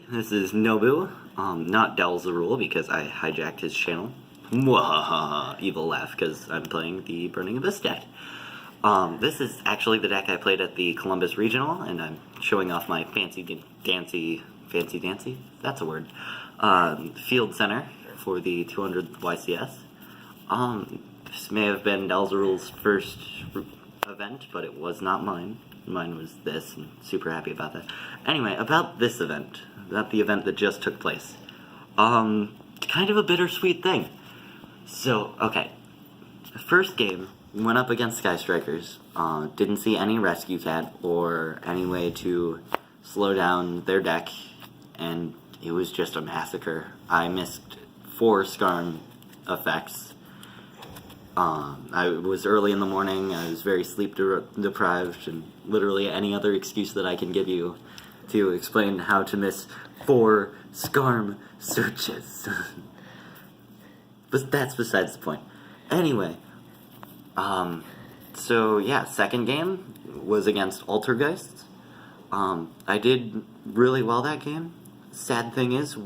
this is Nobu, not Dowellzrul because I hijacked his channel. Mwahaha, evil laugh because I'm playing the Burning Abyss deck. This is actually the deck I played at the Columbus Regional, and I'm showing off my fancy dancy, that's a word, field center for the 200 YCS. This may have been Dowellzrul's first event, but it was not mine. Mine was this, and super happy about that. Anyway, about this event, about the event that just took place. Kind of a bittersweet thing. So, okay. First game, went up against Sky Strikers. Didn't see any Rescue Cat or any way to slow down their deck, and it was just a massacre. I missed 4 Skarn effects. I was early in the morning, I was very sleep deprived, and literally any other excuse that I can give you to explain how to miss 4 Skarn searches. But that's besides the point. Anyway, so yeah, second game was against Altergeists. I did really well that game. Sad thing is,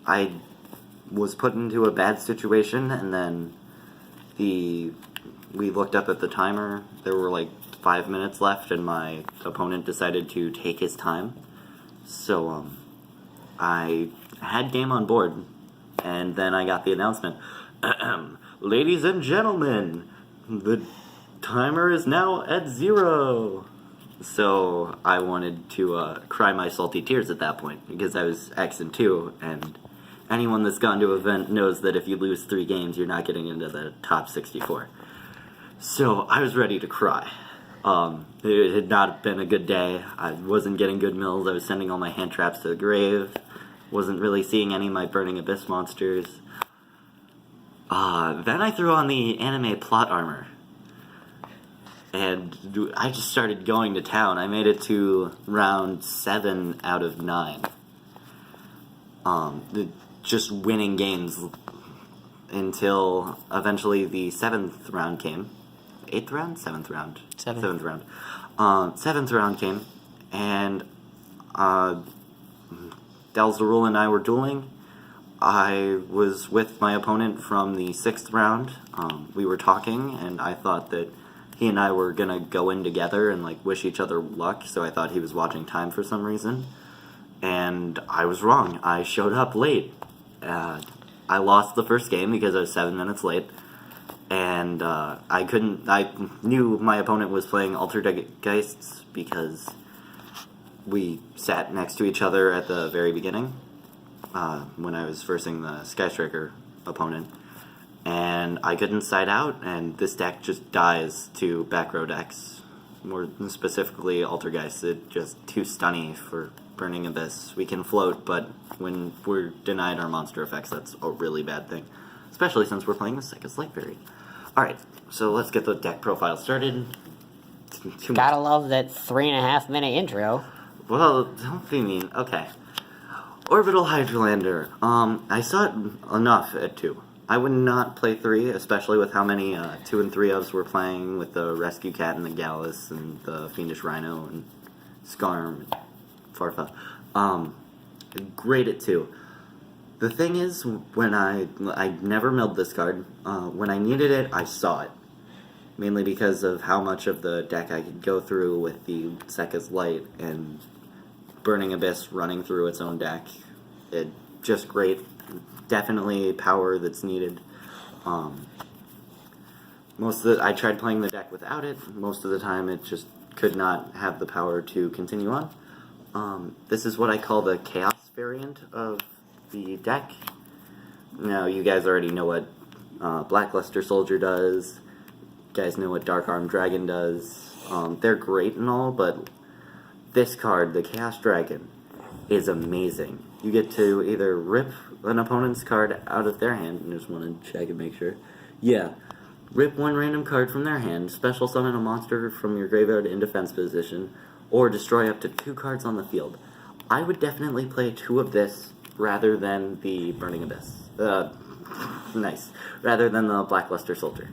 I was put into a bad situation, and then we looked up at the timer. There were like 5 minutes left, and my opponent decided to take his time. So I had game on board, and then I got the announcement, ladies and gentlemen, the timer is now at 0. So I wanted to cry my salty tears at that point, because I was X and 2, and anyone that's gone to an event knows that if you lose 3 games, you're not getting into the top 64. So I was ready to cry. It had not been a good day. I wasn't getting good mills. I was sending all my hand traps to the grave. Wasn't really seeing any of my Burning Abyss monsters. Then I threw on the anime plot armor. And I just started going to town. I made it to round 7 out of 9. Just winning games until eventually the 7th round came. 8th round? 7th round. 7th round. 7th round came, and Dowellzrul and I were dueling. I was with my opponent from the 6th round. We were talking, and I thought that he and I were gonna go in together and like wish each other luck, so I thought he was watching time for some reason. And I was wrong. I showed up late. I lost the first game because I was 7 minutes late, and I knew my opponent was playing Altergeists because we sat next to each other at the very beginning when I was versing the Sky Striker opponent, and I couldn't side out, and this deck just dies to back row decks, more specifically Altergeists. It's just too stunny for Burning Abyss. We can float, but when we're denied our monster effects, that's a really bad thing. Especially since we're playing the Second Light Fairy. Alright, so let's get the deck profile started. Gotta love that 3.5 minute intro. Well, don't be mean. Okay. Orbital Hydralander. I saw it enough at 2. I would not play 3, especially with how many 2 and 3 ofs we're playing with the Rescue Cat and the Gallus and the Fiendish Rhino and Skarm and Farfa. Great at 2. The thing is, when I never milled this card. When I needed it, I saw it. Mainly because of how much of the deck I could go through with the Sekka's Light and Burning Abyss running through its own deck. It just great. Definitely power that's needed. I tried playing the deck without it. Most of the time, it just could not have the power to continue on. This is what I call the Chaos variant of the deck. Now, you guys already know what Blackluster Soldier does. You guys know what Dark Arm Dragon does. They're great and all, but this card, the Chaos Dragon, is amazing. You get to either rip an opponent's card out of their hand, and just want to check and make sure. Yeah. Rip one random card from their hand, special summon a monster from your graveyard in defense position, or destroy up to 2 cards on the field. I would definitely play 2 of this rather than the Burning Abyss. Nice. Rather than the Blackluster Soldier.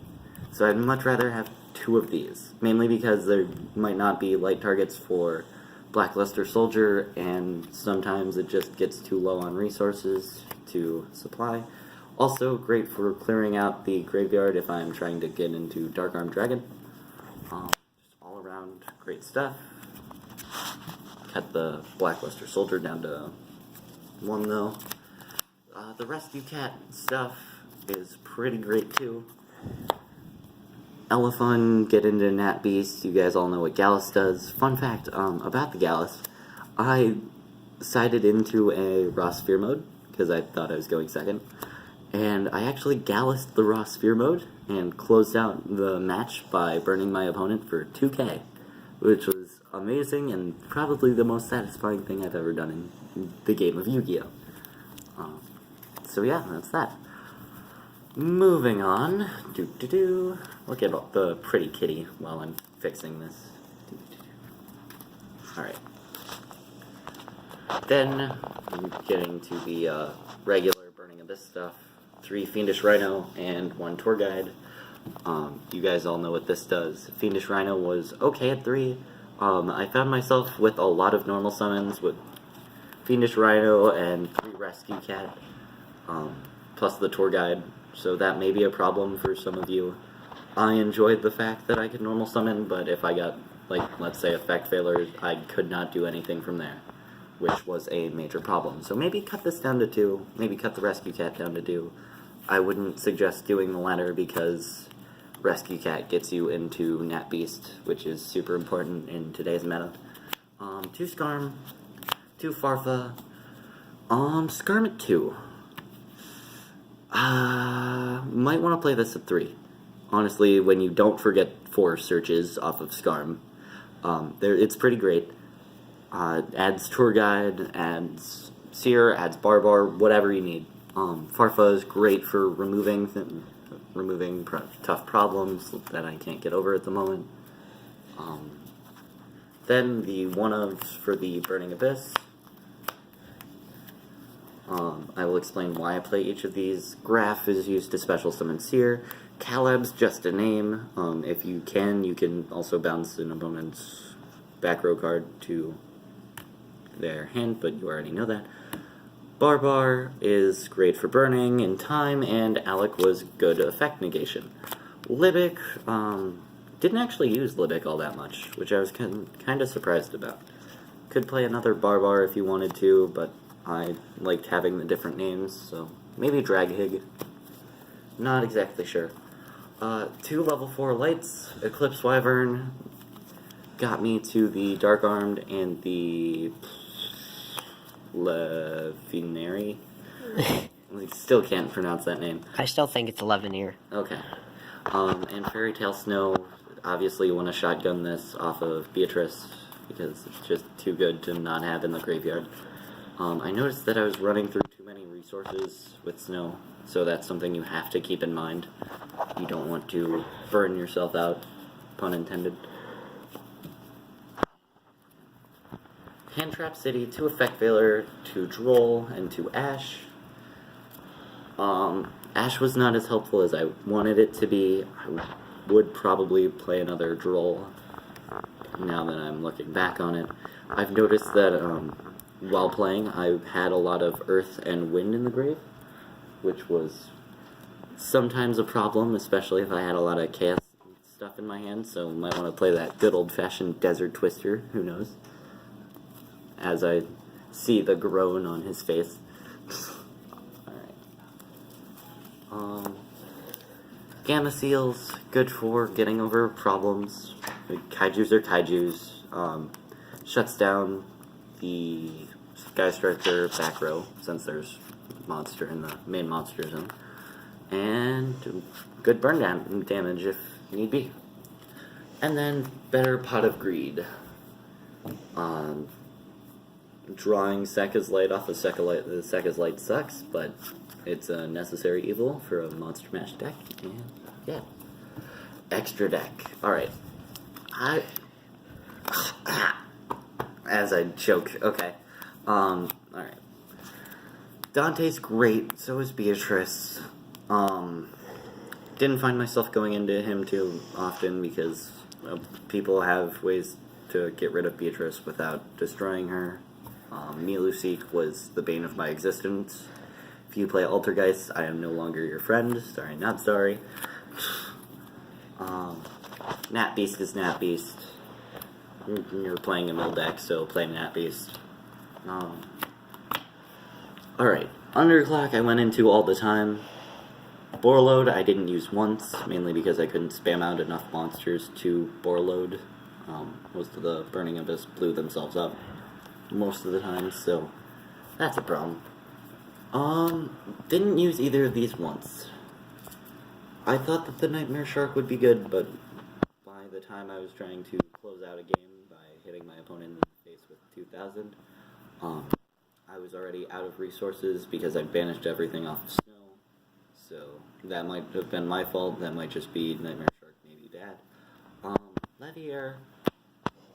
So I'd much rather have 2 of these. Mainly because there might not be light targets for Blackluster Soldier, and sometimes it just gets too low on resources to supply. Also great for clearing out the graveyard if I'm trying to get into Dark Armed Dragon. Just all around great stuff. Cut the Blackluster Soldier down to 1 though. The Rescue Cat stuff is pretty great too. Elephant, get into Nat Beast. You guys all know what Gallus does. Fun fact about the Gallus, I sided into a Raw Sphere mode because I thought I was going second, and I actually Gallused the Raw Sphere mode and closed out the match by burning my opponent for 2k, which was amazing and probably the most satisfying thing I've ever done in the game of Yu-Gi-Oh! So yeah, that's that. Moving on. Look at the pretty kitty while I'm fixing this. Alright. Then, I'm getting to the regular Burning Abyss stuff. 3 Fiendish Rhino and 1 Tour Guide. You guys all know what this does. Fiendish Rhino was okay at 3. I found myself with a lot of normal summons with Fiendish Rhino and 3 Rescue Cat, plus the Tour Guide. So that may be a problem for some of you. I enjoyed the fact that I could normal summon, but if I got, like, let's say effect failure, I could not do anything from there, which was a major problem. So maybe cut this down to 2, maybe cut the Rescue Cat down to 2. I wouldn't suggest doing the latter because Rescue Cat gets you into Nat Beast, which is super important in today's meta. 2 Skarm, 2 Farfa, Skarm at 2. Might want to play this at 3. Honestly, when you don't forget 4 searches off of Skarm, it's pretty great. Adds Tour Guide, adds Seer, adds Barbar, whatever you need. Farfa is great for removing tough problems that I can't get over at the moment. Then the one-ofs for the Burning Abyss. I will explain why I play each of these. Graph is used to special summon Seer. Caleb's just a name. If you can also bounce an opponent's back row card to their hand, but you already know that. Barbar is great for burning in time, and Alec was good effect negation. Libic, didn't actually use Libic all that much, which I was kind of surprised about. Could play another Barbar if you wanted to, but I liked having the different names, so maybe Draghig. Not exactly sure. 2 level 4 lights, Eclipse Wyvern, got me to the Dark Armed and the Levinary. I still can't pronounce that name. I still think it's 11-ear. Okay. And Fairy Tale Snow, obviously you want to shotgun this off of Beatrice, because it's just too good to not have in the graveyard. I noticed that I was running through too many resources with Snow, so that's something you have to keep in mind. You don't want to burn yourself out, pun intended. Hand Trap City, 2 Effect Failure, 2 Droll, and 2 Ash. Ash was not as helpful as I wanted it to be. I would probably play another Droll now that I'm looking back on it. I've noticed that while playing, I've had a lot of Earth and Wind in the grave, which was sometimes a problem, especially if I had a lot of Chaos stuff in my hand, so might want to play that good old-fashioned Desert Twister, who knows, as I see the groan on his face. Alright. Gamma Seals, good for getting over problems. Kaijus are Kaijus. Shuts down the Sky Striker back row, since there's monster in the main monster zone. And good burn down damage if need be. And then better Pot of Greed. Drawing Sekka's Light off of Sekka's Light sucks, but it's a necessary evil for a Monster Mash deck, and yeah. Extra deck. Alright. As I choke. Okay. Alright. Dante's great, so is Beatrice. Didn't find myself going into him too often because people have ways to get rid of Beatrice without destroying her. Miluseek was the bane of my existence. If you play Altergeist, I am no longer your friend. Sorry, not sorry. Nat Beast is Nat Beast. You're playing a mill deck, so play Nat Beast. Alright, Underclock I went into all the time. Boarload I didn't use once, mainly because I couldn't spam out enough monsters to Boarload. Most of the Burning Abyss blew themselves up most of the time, so that's a problem. Didn't use either of these once. I thought that the Nightmare Shark would be good, but by the time I was trying to close out a game by hitting my opponent in the face with 2,000, I was already out of resources because I banished everything off of Snow, so that might have been my fault. That might just be Nightmare Shark, maybe bad. Levier,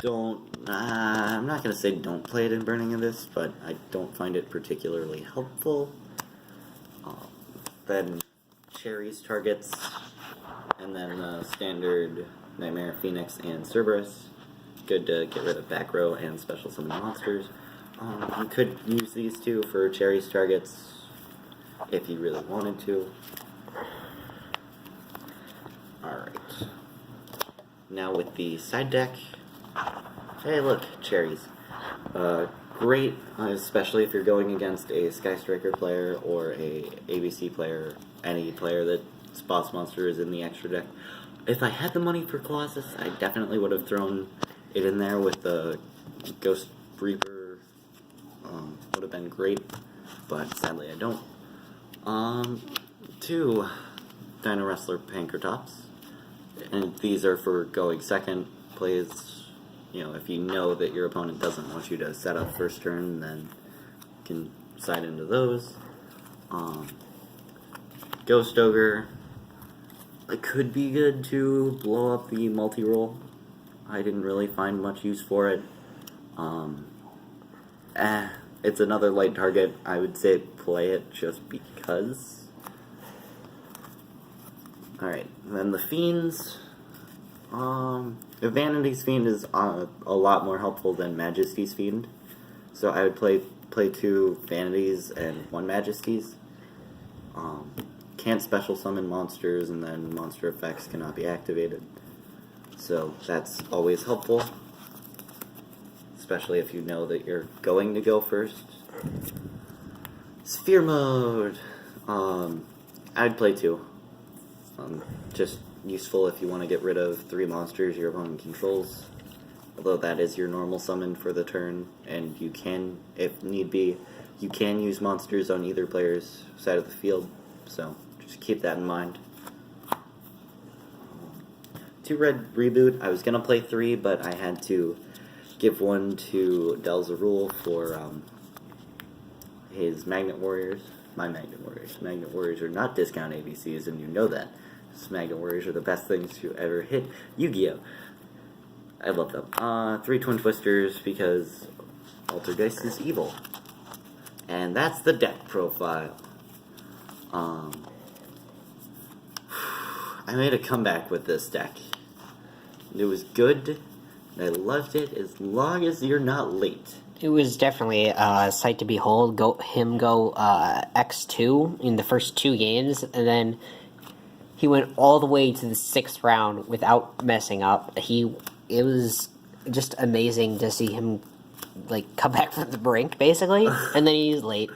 I'm not going to say don't play it in Burning Abyss, but I don't find it particularly helpful. Then Cherries targets, and then standard Nightmare, Phoenix, and Cerberus. Good to get rid of back row and special summon monsters. You could use these two for Cherries targets if you really wanted to. Alright. Now with the side deck. Hey look, Cherries. Great, especially if you're going against a Sky Striker player or a ABC player, any player that boss monster is in the extra deck. If I had the money for Colossus, I definitely would have thrown it in there with the Ghost Reaper. Would have been great, but sadly I don't. 2 Dino Wrestler Pankratops, and these are for going second plays. You know, if you know that your opponent doesn't want you to set up first turn, then you can side into those. Ghost Ogre, it could be good to blow up the multi-roll. I didn't really find much use for it. It's another light target. I would say play it just because. Alright, then the Fiends. Vanity's Fiend is a lot more helpful than Majesty's Fiend. So I would play 2 Vanities and 1 Majesty's. Can't special summon monsters, and then monster effects cannot be activated. So that's always helpful. Especially if you know that you're going to go first. Sphere Mode! I'd play 2. Just useful if you want to get rid of 3 monsters your opponent controls. Although that is your normal summon for the turn, and you can, if need be, you can use monsters on either player's side of the field, so just keep that in mind. 2 red Reboot, I was going to play 3, but I had to give 1 to Dowellzrul for his Magnet Warriors. My Magnet Warriors. Magnet Warriors are not discount ABCs, and you know that. Magnet Warriors are the best things to ever hit Yu-Gi-Oh! I love them. 3 Twin Twisters because Altergeist is evil. And that's the deck profile. I made a comeback with this deck. It was good. I loved it as long as you're not late. It was definitely a sight to behold. Go X2 in the first 2 games, and then he went all the way to the 6th round without messing up. It was just amazing to see him come back from the brink, basically, and then he's late.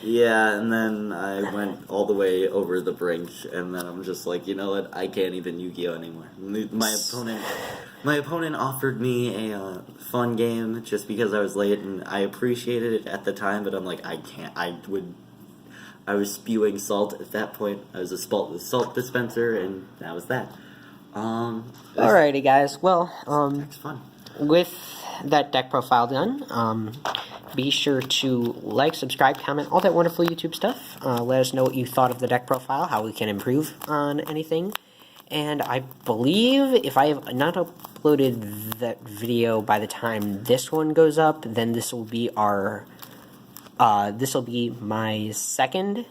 Yeah, and then I went all the way over the brink, and then I'm just like, you know what? I can't even Yu-Gi-Oh anymore. My opponent offered me a fun game just because I was late, and I appreciated it at the time. But I'm like, I can't. I was spewing salt at that point. I was a salt dispenser, and that was that. Alrighty, guys. Well, it's fun. With that deck profile done, be sure to like, subscribe, comment, all that wonderful YouTube stuff. Let us know what you thought of the deck profile, how we can improve on anything. And I believe if I have not uploaded that video by the time this one goes up, then this will be my second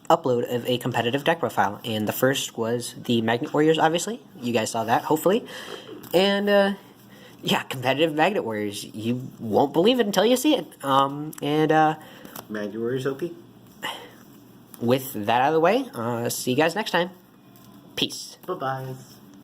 upload of a competitive deck profile. And the first was the Magnet Warriors, obviously. You guys saw that, hopefully. And Yeah, competitive Magnet Warriors. You won't believe it until you see it. Magnet Warriors OP. With that out of the way, see you guys next time. Peace. Bye-bye.